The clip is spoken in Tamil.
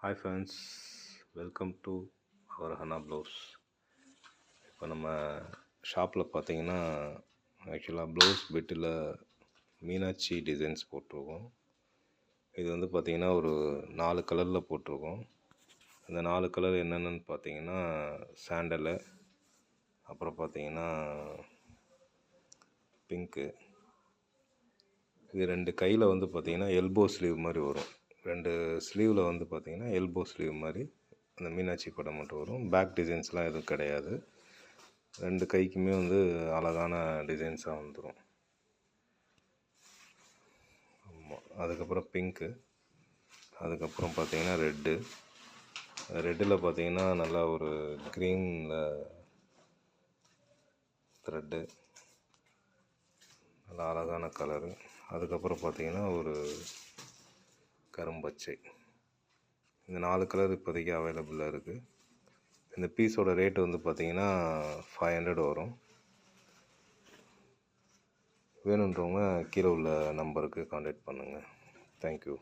Hi friends, welcome to our Hana blouse. இப்போ நம்ம ஷாப்பில் பார்த்தீங்கன்னா ஆக்சுவலாக ப்ளவுஸ் பிட்டில் மீனாட்சி டிசைன்ஸ் போட்டிருக்கோம். இது வந்து பார்த்திங்கன்னா ஒரு 4 கலரில் போட்டிருக்கோம். அந்த 4 கலர் என்னென்னு பார்த்தீங்கன்னா சாண்டலு, அப்புறம் பார்த்தீங்கன்னா பிங்க்கு. இது 2 கையில் வந்து பார்த்திங்கன்னா எல்போ ஸ்லீவ் மாதிரி வரும். 2 ஸ்லீவில் வந்து பார்த்திங்கன்னா எல்போ ஸ்லீவ் மாதிரி அந்த மீனாட்சி படம் மட்டும் வரும். பேக் டிசைன்ஸ்லாம் எதுவும் கிடையாது. 2 கைக்குமே வந்து அழகான டிசைன்ஸாக வந்துடும். ஆமாம். அதுக்கப்புறம் பிங்க்கு, அதுக்கப்புறம் பார்த்திங்கன்னா ரெட்டில் பார்த்திங்கன்னா நல்லா ஒரு க்ரீனில் த்ரெட்டு, நல்லா அழகான கலரு. அதுக்கப்புறம் பார்த்திங்கன்னா ஒரு கரும்பச்சை. இந்த 4 கலர் இப்போதைக்கு அவைலபிளாக இருக்குது. இந்த பீஸோட ரேட்டு வந்து பார்த்திங்கன்னா 500 வரும். வேணுன்றவங்க கீழே உள்ள நம்பருக்கு கான்டாக்ட் பண்ணுங்கள். தேங்க்யூ.